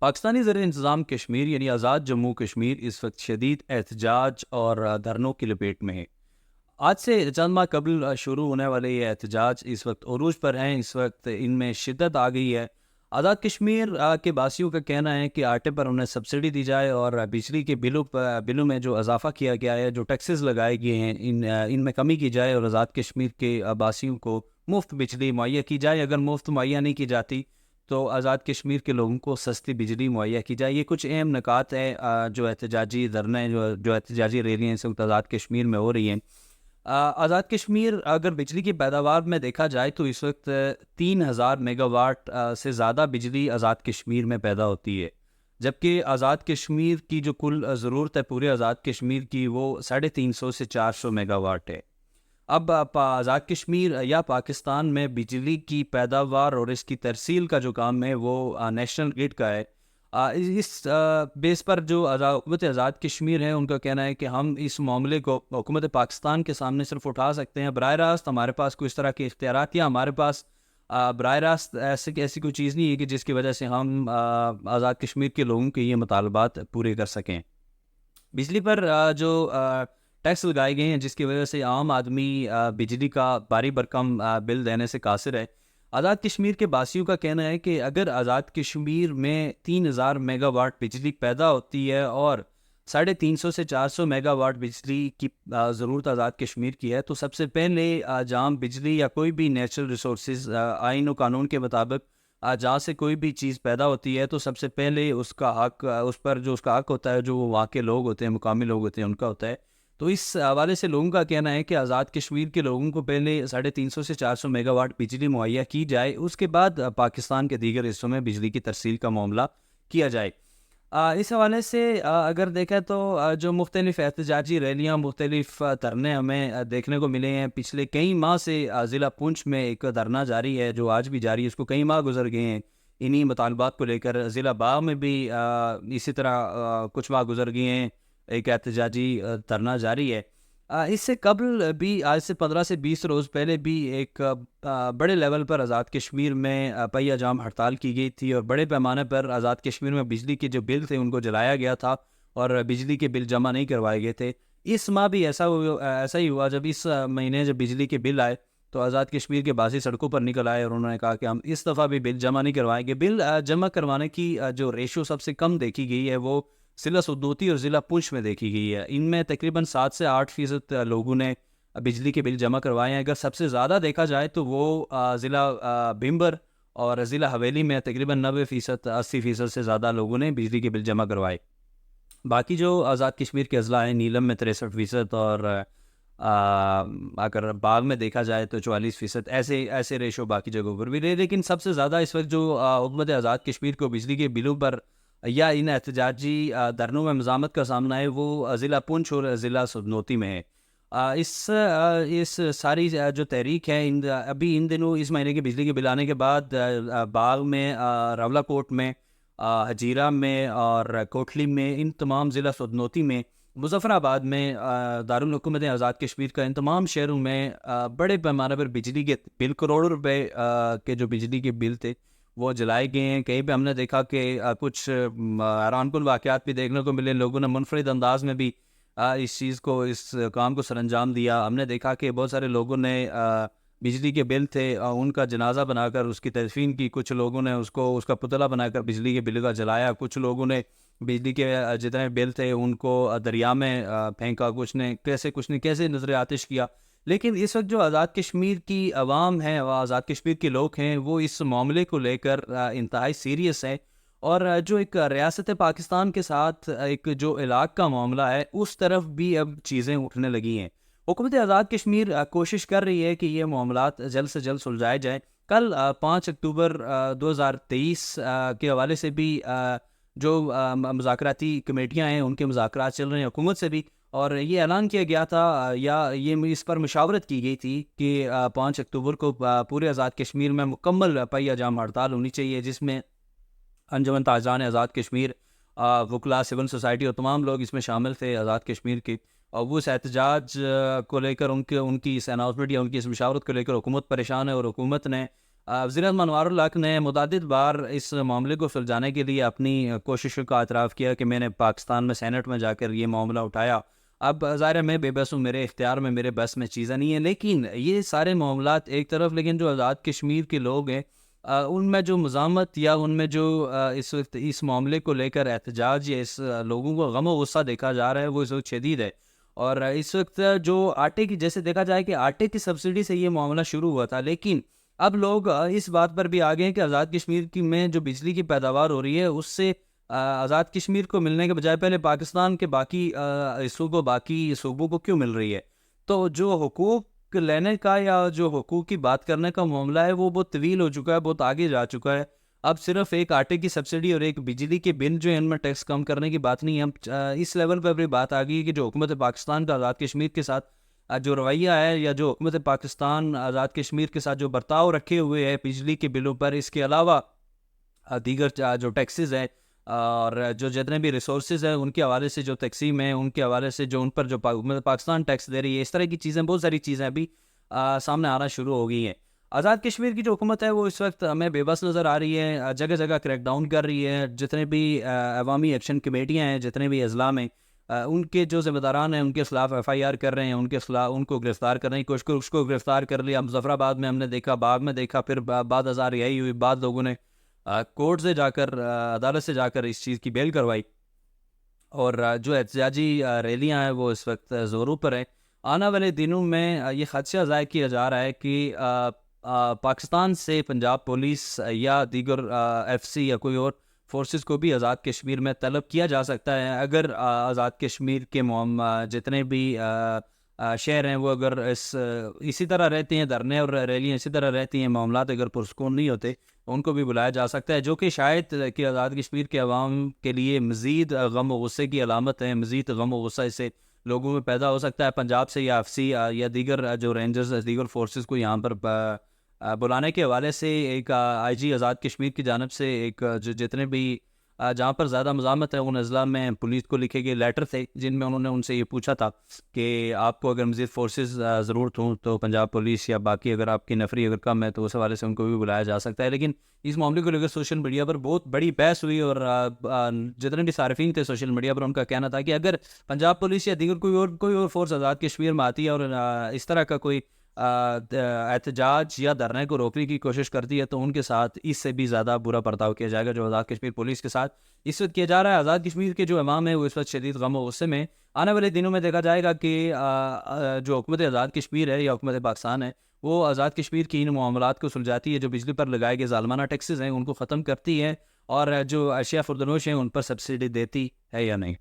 پاکستانی زیر انتظام کشمیر یعنی آزاد جموں کشمیر اس وقت شدید احتجاج اور دھرنوں کی لپیٹ میں ہے۔ آج سے چند ماہ قبل شروع ہونے والے یہ احتجاج اس وقت عروج پر ہیں۔ اس وقت ان میں شدت آ گئی ہے۔ آزاد کشمیر کے باسیوں کا کہنا ہے کہ آٹے پر انہیں سبسڈی دی جائے اور بجلی کے بلوں میں جو اضافہ کیا گیا ہے، جو ٹیکسز لگائے گئے ہیں، ان میں کمی کی جائے اور آزاد کشمیر کے باسیوں کو مفت بجلی مہیا کی جائے۔ اگر مفت مہیا نہیں کی جاتی تو آزاد کشمیر کے لوگوں کو سستی بجلی مہیا کی جائے۔ یہ کچھ اہم نکات ہیں جو احتجاجی دھرنے جو احتجاجی ریلیاں اس وقت آزاد کشمیر میں ہو رہی ہیں۔ آزاد کشمیر اگر بجلی کی پیداوار میں دیکھا جائے تو اس وقت 3000 میگا واٹ سے زیادہ بجلی آزاد کشمیر میں پیدا ہوتی ہے، جبکہ آزاد کشمیر کی جو کل ضرورت ہے پورے آزاد کشمیر کی وہ 350 سے 400 میگا واٹ ہے۔ اب آزاد کشمیر یا پاکستان میں بجلی کی پیداوار اور اس کی ترسیل کا جو کام ہے وہ نیشنل گرڈ کا ہے۔ اس بیس پر جو حکومت آزاد کشمیر ہے ان کا کہنا ہے کہ ہم اس معاملے کو حکومت پاکستان کے سامنے صرف اٹھا سکتے ہیں، براہ راست ہمارے پاس کوئی اس طرح کے اختیارات یا ہمارے پاس براہ راست ایسی کوئی چیز نہیں ہے کہ جس کی وجہ سے ہم آزاد کشمیر کے لوگوں کے یہ مطالبات پورے کر سکیں۔ بجلی پر جو ٹیکس لگائے گئے ہیں جس کی وجہ سے عام آدمی بجلی کا بھاری بھرکم بل دینے سے قاصر ہے۔ آزاد کشمیر کے باسیوں کا کہنا ہے کہ اگر آزاد کشمیر میں 3000 میگا واٹ بجلی پیدا ہوتی ہے اور 350 سے 400 میگا واٹ بجلی کی ضرورت آزاد کشمیر کی ہے، تو سب سے پہلے جہاں بجلی یا کوئی بھی نیچرل ریسورسز آئین و قانون کے مطابق جہاں سے کوئی بھی چیز پیدا ہوتی ہے تو سب سے پہلے اس کا حق اس پر جو اس کا حق ہوتا ہے جو وہاں کے لوگ ہوتے ہیں، مقامی لوگ ہوتے ہیں، ان کا ہوتا ہے۔ تو اس حوالے سے لوگوں کا کہنا ہے کہ آزاد کشمیر کے لوگوں کو پہلے 350 سے 400 میگا واٹ بجلی مہیا کی جائے، اس کے بعد پاکستان کے دیگر حصوں میں بجلی کی ترسیل کا معاملہ کیا جائے۔ اس حوالے سے اگر دیکھیں تو جو مختلف احتجاجی ریلیاں، مختلف دھرنے ہمیں دیکھنے کو ملے ہیں۔ پچھلے کئی ماہ سے ضلع پونچھ میں ایک دھرنا جاری ہے جو آج بھی جاری ہے، اس کو کئی ماہ گزر گئے ہیں انہی مطالبات کو لے کر۔ ضلع باغ میں بھی اسی طرح کچھ ماہ گزر گئے ہیں، ایک احتجاجی دھرنا جاری ہے۔ اس سے قبل بھی آج سے 15 سے 20 روز پہلے بھی ایک بڑے لیول پر آزاد کشمیر میں پہیہ جام ہڑتال کی گئی تھی اور بڑے پیمانے پر آزاد کشمیر میں بجلی کے جو بل تھے ان کو جلایا گیا تھا اور بجلی کے بل جمع نہیں کروائے گئے تھے۔ اس ماہ بھی ایسا ہی ہوا، جب اس مہینے جب بجلی کے بل آئے تو آزاد کشمیر کے باسی سڑکوں پر نکل آئے اور انہوں نے کہا کہ ہم اس دفعہ بھی بل جمع نہیں کروائیں گے۔ بل جمع کروانے کی جو ریشو سب سے کم دیکھی گئی ہے وہ ضلع سدنوتی اور ضلع پونچھ میں دیکھی گئی ہے۔ ان میں تقریباً 7 سے 8% لوگوں نے بجلی کے بل جمع کروائے ہیں۔ اگر سب سے زیادہ دیکھا جائے تو وہ ضلع بھیمبر اور ضلع حویلی میں تقریباً 90%، 80% سے زیادہ لوگوں نے بجلی کے بل جمع کروائے۔ باقی جو آزاد کشمیر کے اضلاع ہیں، نیلم میں 63% اور اگر باغ میں دیکھا جائے تو 44%، ایسے ریشو باقی جگہوں پر بھی رہے۔ لیکن سب سے زیادہ اس وقت جو حکومت آزاد کشمیر کو بجلی کے بلوں پر یا ان احتجاجی دھرنوں میں مزاحمت کا سامنا ہے وہ ضلع پونچھ اور ضلع سدنوتی میں ہے۔ اس ساری جو تحریک ہے ابھی ان دنوں اس مہینے کے بجلی کے بل آنے کے بعد باغ میں، راولہ کوٹ میں، ہجیرہ میں اور کوٹلی میں، ان تمام ضلع سدنوتی میں، مظفر آباد میں، دارالحکومت آزاد کشمیر کا ان تمام شہروں میں بڑے پیمانے پر بجلی کے بل، کروڑوں روپے کے جو بجلی کے بل تھے وہ جلائے گئے ہیں۔ کہیں پہ ہم نے دیکھا کہ کچھ حیران کن واقعات بھی دیکھنے کو ملے، لوگوں نے منفرد انداز میں بھی اس کام کو سر انجام دیا۔ ہم نے دیکھا کہ بہت سارے لوگوں نے بجلی کے بل تھے ان کا جنازہ بنا کر اس کی تدفین کی، کچھ لوگوں نے اس کا پتلا بنا کر بجلی کے بل کا جلایا، کچھ لوگوں نے بجلی کے جتنے بل تھے ان کو دریا میں پھینکا، کچھ نے کیسے نظر آتش کیا۔ لیکن اس وقت جو آزاد کشمیر کی عوام ہے، آزاد کشمیر کے لوگ ہیں، وہ اس معاملے کو لے کر انتہائی سیریس ہے اور جو ایک ریاست پاکستان کے ساتھ ایک جو علاق کا معاملہ ہے اس طرف بھی اب چیزیں اٹھنے لگی ہیں۔ حکومت آزاد کشمیر کوشش کر رہی ہے کہ یہ معاملات جلد سے جلد سلجھائے جائیں۔ کل 5 اکتوبر 2023 کے حوالے سے بھی جو مذاکراتی کمیٹیاں ہیں ان کے مذاکرات چل رہے ہیں حکومت سے بھی، اور یہ اعلان کیا گیا تھا یا یہ اس پر مشاورت کی گئی تھی کہ 5 اکتوبر کو پورے آزاد کشمیر میں مکمل پہیہ جام ہڑتال ہونی چاہیے، جس میں انجمن تاجران آزاد کشمیر، وکلاء، سول سوسائٹی اور تمام لوگ اس میں شامل تھے آزاد کشمیر کے۔ اور وہ اس احتجاج کو لے کر ان کی اس اناؤنسمنٹ یا ان کی اس مشاورت کو لے کر حکومت پریشان ہے اور حکومت نے وزیر اعظم انوار الحق نے متعدد بار اس معاملے کو سلجھانے کے لیے اپنی کوششوں کا اعتراف کیا کہ میں نے پاکستان میں سینٹ میں جا کر یہ معاملہ اٹھایا. اب ظاہر ہے میں بے بس ہوں, میرے اختیار میں, میرے بس میں چیزیں نہیں ہیں, لیکن یہ سارے معاملات ایک طرف, لیکن جو آزاد کشمیر کے لوگ ہیں ان میں جو مزاحمت یا ان میں جو اس وقت اس معاملے کو لے کر احتجاج یا اس لوگوں کو غم و غصہ دیکھا جا رہا ہے وہ اس وقت شدید ہے. اور اس وقت جو آٹے کی, جیسے دیکھا جائے کہ آٹے کی سبسڈی سے یہ معاملہ شروع ہوا تھا, لیکن اب لوگ اس بات پر بھی آگے ہیں کہ آزاد کشمیر کی میں جو بجلی کی پیداوار ہو رہی ہے اس سے آزاد کشمیر کو ملنے کے بجائے پہلے پاکستان کے باقی حصوں کو, باقی صوبوں کو کیوں مل رہی ہے. تو جو حقوق لینے کا یا جو حقوق کی بات کرنے کا معاملہ ہے وہ بہت طویل ہو چکا ہے, بہت آگے جا چکا ہے. اب صرف ایک آٹے کی سبسڈی اور ایک بجلی کے بل جو ہے ان میں ٹیکس کم کرنے کی بات نہیں ہے. ہم اس لیول پر بھی بات آ گئی کہ جو حکومت پاکستان کا آزاد کشمیر کے ساتھ جو رویہ ہے, یا جو حکومت پاکستان آزاد کشمیر کے ساتھ جو برتاؤ رکھے ہوئے ہے بجلی کے بلوں پر, اس کے علاوہ دیگر جو ٹیکسز ہیں اور جو جتنے بھی ریسورسز ہیں ان کے حوالے سے جو تقسیم ہے, ان کے حوالے سے جو ان پر جو حکومت پاکستان ٹیکس دے رہی ہے, اس طرح کی چیزیں, بہت ساری چیزیں ابھی سامنے آنا شروع ہو گئی ہیں. آزاد کشمیر کی جو حکومت ہے وہ اس وقت ہمیں بے بس نظر آ رہی ہے, جگہ جگہ کریک ڈاؤن کر رہی ہے. جتنے بھی عوامی ایکشن کمیٹیاں ہیں, جتنے بھی اضلاع میں ان کے جو ذمہ داران ہیں ان کے خلاف ایف آئی آر کر رہے ہیں, ان کے خلاف ان کو گرفتار کرنے کی کوشش, اس کو گرفتار کر لیا. مظفر آباد میں ہم نے دیکھا, باغ میں دیکھا, پھر بعد ازاں رہائی ہوئی, بعد لوگوں نے کورٹ سے جا کر, عدالت سے جا کر اس چیز کی بیل کروائی. اور جو احتجاجی ریلیاں ہیں وہ اس وقت زوروں پر ہیں. آنے والے دنوں میں یہ خدشہ ظاہر کیا جا رہا ہے کہ پاکستان سے پنجاب پولیس یا دیگر ایف سی یا کوئی اور فورسز کو بھی آزاد کشمیر میں طلب کیا جا سکتا ہے, اگر آزاد کشمیر کے جتنے بھی شہر ہیں وہ اگر اسی طرح رہتے ہیں, دھرنے اور ریلیاں اسی طرح رہتی ہیں, معاملات اگر پرسکون نہیں ہوتے, ان کو بھی بلایا جا سکتا ہے, جو کہ شاید کہ آزاد کشمیر کے عوام کے لیے مزید غم و غصے کی علامت ہے. مزید غم و غصہ اس سے لوگوں میں پیدا ہو سکتا ہے. پنجاب سے یا ایف سی یا دیگر جو رینجرز, دیگر فورسز کو یہاں پر بلانے کے حوالے سے ایک آئی جی آزاد کشمیر کی جانب سے ایک جو جتنے بھی جہاں پر زیادہ مزاحمت ہے ان اضلاع میں پولیس کو لکھے گئے لیٹر تھے, جن میں انہوں نے ان سے یہ پوچھا تھا کہ آپ کو اگر مزید فورسز ضرورت ہوں تو پنجاب پولیس یا باقی اگر آپ کی نفری اگر کم ہے تو اس حوالے سے ان کو بھی بلایا جا سکتا ہے. لیکن اس معاملے کو لے کر سوشل میڈیا پر بہت بڑی بحث ہوئی, اور جتنے بھی صارفین تھے سوشل میڈیا پر ان کا کہنا تھا کہ اگر پنجاب پولیس یا دیگر کوئی اور فورس آزاد کشمیر میں آتی ہے اور اس طرح کا کوئی احتجاج یا دھرنے کو روکنے کی کوشش کرتی ہے تو ان کے ساتھ اس سے بھی زیادہ برا برتاؤ کیا جائے گا جو آزاد کشمیر پولیس کے ساتھ اس وقت کیا جا رہا ہے. آزاد کشمیر کے جو عوام ہے وہ اس وقت شدید غم و غصے میں. آنے والے دنوں میں دیکھا جائے گا کہ جو حکومت آزاد کشمیر ہے یا حکومت پاکستان ہے وہ آزاد کشمیر کی ان معاملات کو سلجھاتی ہے, جو بجلی پر لگائے گئے ظالمانہ ٹیکسز ہیں ان کو ختم کرتی ہے, اور جو اشیاء فردنوش ہیں ان پر سبسڈی دیتی ہے یا نہیں.